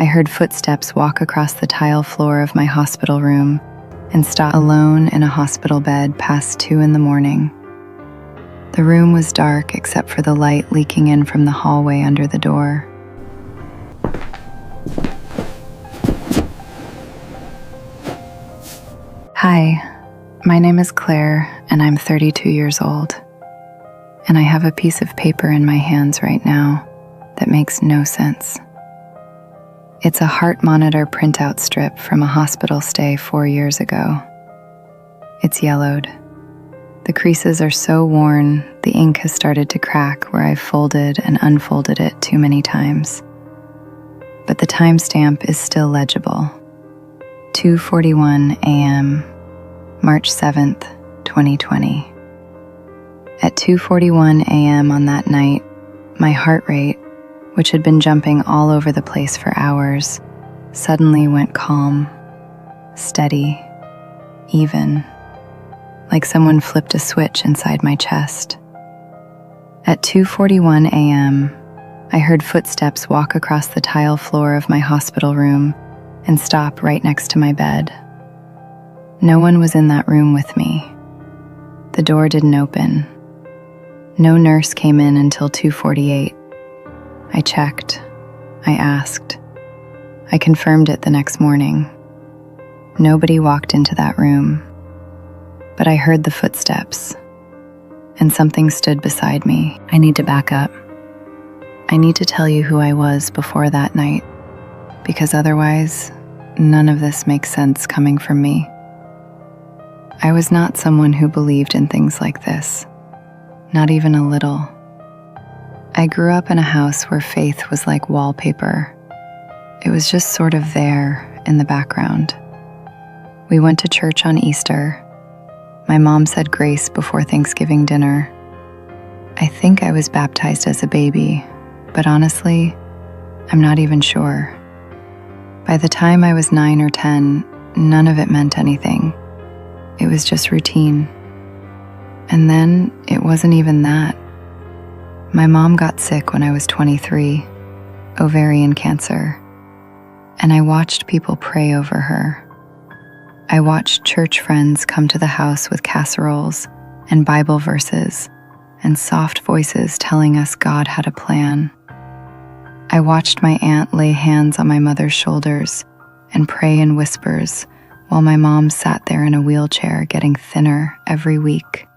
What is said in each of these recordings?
I heard footsteps walk across the tile floor of my hospital room and stop alone in a hospital bed past 2 a.m. The room was dark except for the light leaking in from the hallway under the door. Hi, my name is Claire, and I'm 32 years old. And I have a piece of paper in my hands right now that makes no sense. It's a heart monitor printout strip from a hospital stay 4 years ago. It's yellowed. The creases are so worn, the ink has started to crack where I've folded and unfolded it too many times. But the timestamp is still legible. 2:41 a.m., March 7th, 2020. At 2:41 a.m. on that night, my heart rate, which had been jumping all over the place for hours, suddenly went calm, steady, even, like someone flipped a switch inside my chest. At 2:41 a.m., I heard footsteps walk across the tile floor of my hospital room and stop right next to my bed. No one was in that room with me. The door didn't open. No nurse came in until 2:48. I checked. I asked. I confirmed it the next morning. Nobody walked into that room. But I heard the footsteps, and something stood beside me. I need to back up. I need to tell you who I was before that night, because otherwise, none of this makes sense coming from me. I was not someone who believed in things like this, not even a little. I grew up in a house where faith was like wallpaper. It was just sort of there in the background. We went to church on Easter. My mom said grace before Thanksgiving dinner. I think I was baptized as a baby, but honestly, I'm not even sure. By the time I was 9 or 10, none of it meant anything. It was just routine. And then it wasn't even that. My mom got sick when I was 23, ovarian cancer, and I watched people pray over her. I watched church friends come to the house with casseroles and Bible verses and soft voices telling us God had a plan. I watched my aunt lay hands on my mother's shoulders and pray in whispers while my mom sat there in a wheelchair getting thinner every week.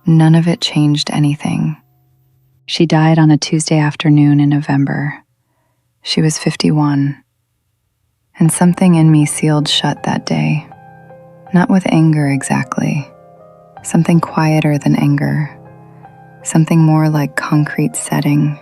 None of it changed anything. She died on a Tuesday afternoon in November. She was 51. And something in me sealed shut that day. Not with anger exactly. Something quieter than anger. Something more like concrete setting.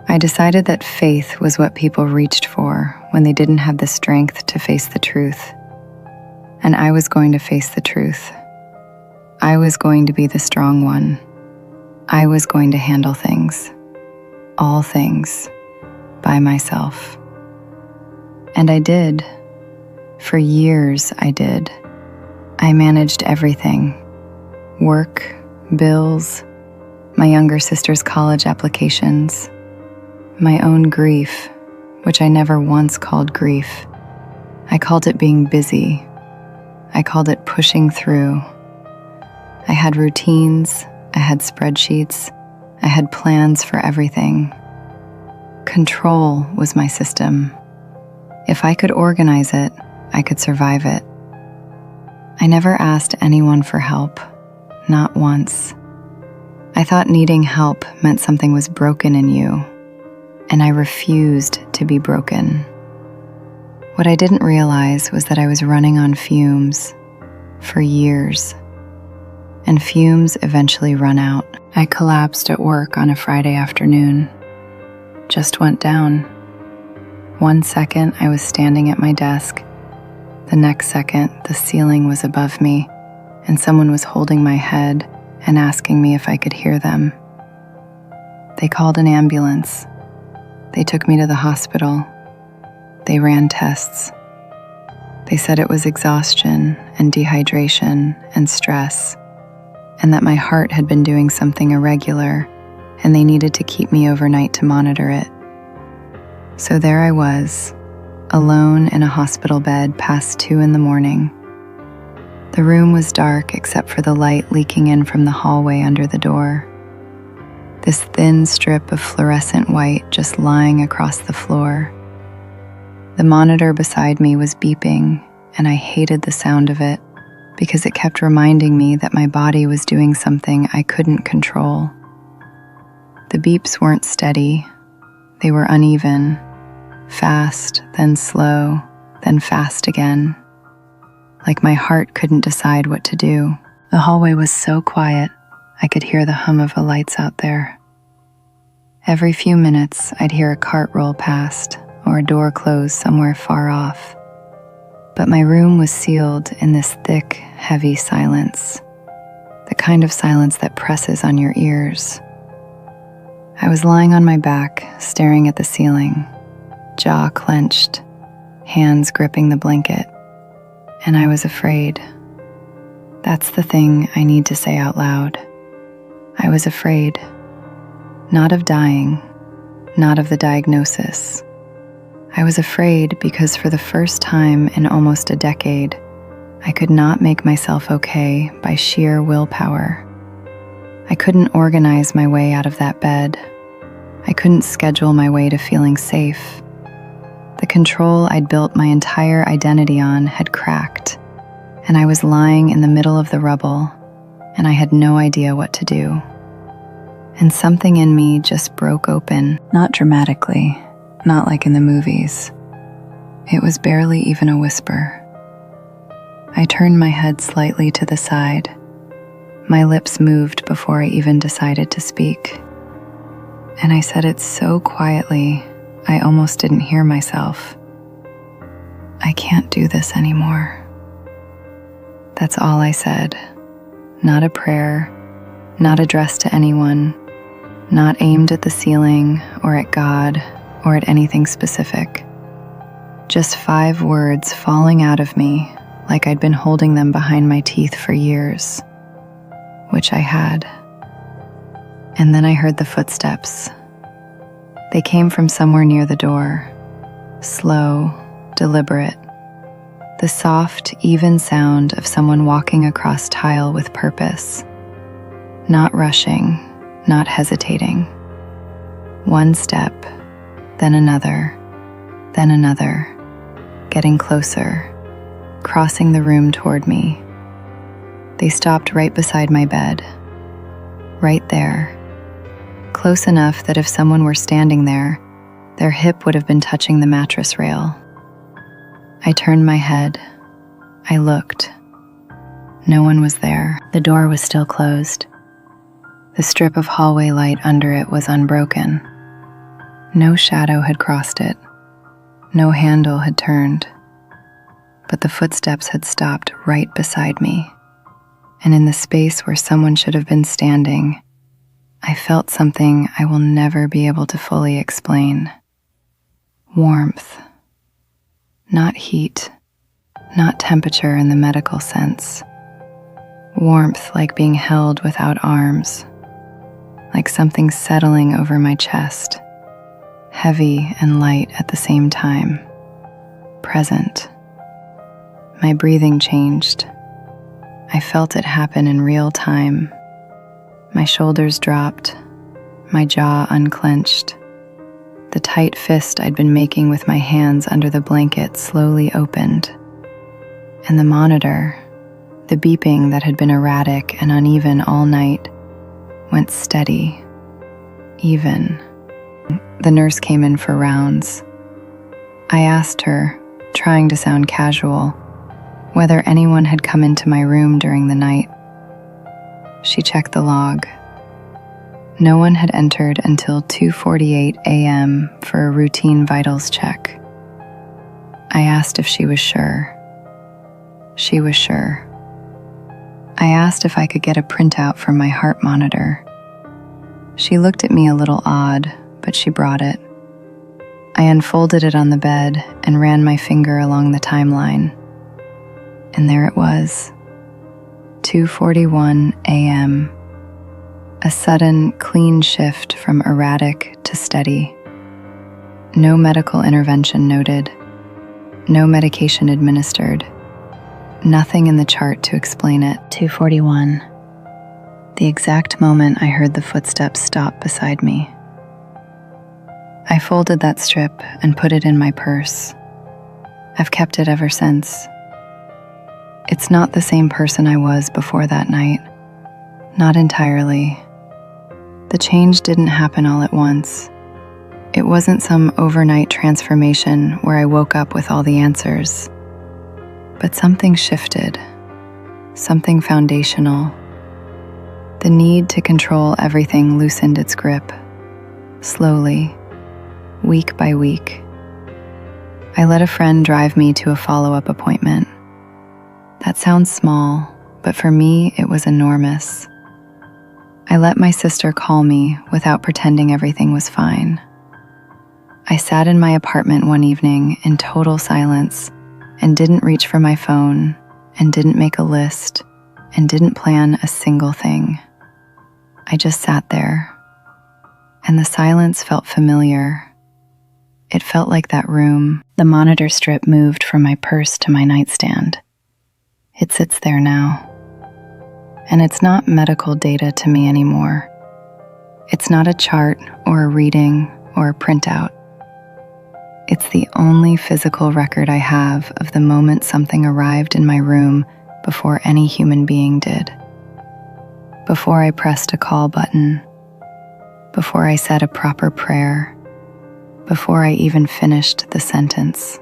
I decided that faith was what people reached for when they didn't have the strength to face the truth. And I was going to face the truth. I was going to be the strong one. I was going to handle things, all things, by myself. And I did. For years, I did. I managed everything. Work, bills, my younger sister's college applications, my own grief, which I never once called grief. I called it being busy. I called it pushing through. I had routines. I had spreadsheets. I had plans for everything. Control was my system. If I could organize it, I could survive it. I never asked anyone for help, not once. I thought needing help meant something was broken in you, and I refused to be broken. What I didn't realize was that I was running on fumes for years. And fumes eventually run out. I collapsed at work on a Friday afternoon. Just went down. 1 second, I was standing at my desk. The next second, the ceiling was above me, and someone was holding my head and asking me if I could hear them. They called an ambulance. They took me to the hospital. They ran tests. They said it was exhaustion and dehydration and stress, and that my heart had been doing something irregular, and they needed to keep me overnight to monitor it. So there I was, alone in a hospital bed past 2 in the morning. The room was dark except for the light leaking in from the hallway under the door. This thin strip of fluorescent white just lying across the floor. The monitor beside me was beeping, and I hated the sound of it because it kept reminding me that my body was doing something I couldn't control. The beeps weren't steady. They were uneven, fast, then slow, then fast again, like my heart couldn't decide what to do. The hallway was so quiet, I could hear the hum of the lights out there. Every few minutes, I'd hear a cart roll past or a door close somewhere far off. But my room was sealed in this thick, heavy silence, the kind of silence that presses on your ears. I was lying on my back, staring at the ceiling, jaw clenched, hands gripping the blanket, and I was afraid. That's the thing I need to say out loud. I was afraid, not of dying, not of the diagnosis. I was afraid because for the first time in almost a decade, I could not make myself okay by sheer willpower. I couldn't organize my way out of that bed. I couldn't schedule my way to feeling safe. The control I'd built my entire identity on had cracked, and I was lying in the middle of the rubble, and I had no idea what to do. And something in me just broke open, not dramatically, not like in the movies. It was barely even a whisper. I turned my head slightly to the side. My lips moved before I even decided to speak. And I said it so quietly, I almost didn't hear myself. I can't do this anymore. That's all I said. Not a prayer, not addressed to anyone, not aimed at the ceiling or at God or at anything specific. Just 5 words falling out of me like I'd been holding them behind my teeth for years, which I had. And then I heard the footsteps. They came from somewhere near the door, slow, deliberate. The soft, even sound of someone walking across tile with purpose. Not rushing, not hesitating. One step, then another, getting closer, crossing the room toward me. They stopped right beside my bed, right there, close enough that if someone were standing there, their hip would have been touching the mattress rail. I turned my head. I looked. No one was there. The door was still closed. The strip of hallway light under it was unbroken. No shadow had crossed it. No handle had turned. But the footsteps had stopped right beside me. And in the space where someone should have been standing, I felt something I will never be able to fully explain. Warmth. Not heat, not temperature in the medical sense. Warmth like being held without arms, like something settling over my chest, heavy and light at the same time, present. My breathing changed. I felt it happen in real time. My shoulders dropped, my jaw unclenched. The tight fist I'd been making with my hands under the blanket slowly opened, and the monitor, the beeping that had been erratic and uneven all night, went steady, even. The nurse came in for rounds. I asked her, trying to sound casual, whether anyone had come into my room during the night. She checked the log. No one had entered until 2:48 a.m. for a routine vitals check. I asked if she was sure. She was sure. I asked if I could get a printout from my heart monitor. She looked at me a little odd, but she brought it. I unfolded it on the bed and ran my finger along the timeline. And there it was, 2:41 a.m. A sudden, clean shift from erratic to steady. No medical intervention noted. No medication administered. Nothing in the chart to explain it. 2:41. The exact moment I heard the footsteps stop beside me. I folded that strip and put it in my purse. I've kept it ever since. It's not the same person I was before that night. Not entirely. The change didn't happen all at once. It wasn't some overnight transformation where I woke up with all the answers. But something shifted. Something foundational. The need to control everything loosened its grip. Slowly, week by week. I let a friend drive me to a follow-up appointment. That sounds small, but for me, it was enormous. I let my sister call me without pretending everything was fine. I sat in my apartment one evening in total silence and didn't reach for my phone and didn't make a list and didn't plan a single thing. I just sat there, and the silence felt familiar. It felt like that room. The monitor strip moved from my purse to my nightstand. It sits there now. And it's not medical data to me anymore. It's not a chart or a reading or a printout. It's the only physical record I have of the moment something arrived in my room before any human being did. Before I pressed a call button. Before I said a proper prayer. Before I even finished the sentence.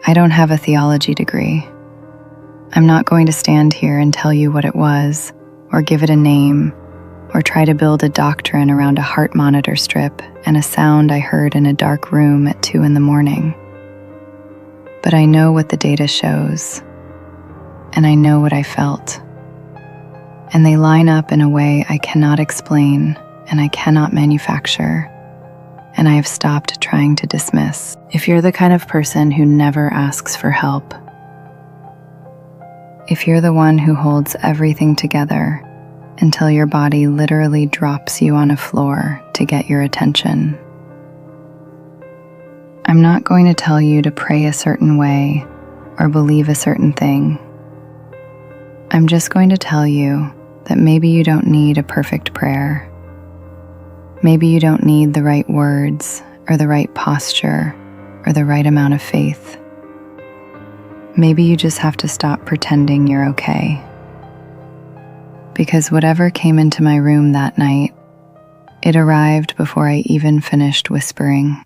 I don't have a theology degree. I'm not going to stand here and tell you what it was, or give it a name, or try to build a doctrine around a heart monitor strip and a sound I heard in a dark room at 2 a.m. But I know what the data shows, and I know what I felt. And they line up in a way I cannot explain and I cannot manufacture, and I have stopped trying to dismiss. If you're the kind of person who never asks for help, if you're the one who holds everything together until your body literally drops you on a floor to get your attention, I'm not going to tell you to pray a certain way or believe a certain thing. I'm just going to tell you that maybe you don't need a perfect prayer. Maybe you don't need the right words or the right posture or the right amount of faith. Maybe you just have to stop pretending you're okay. Because whatever came into my room that night, it arrived before I even finished whispering.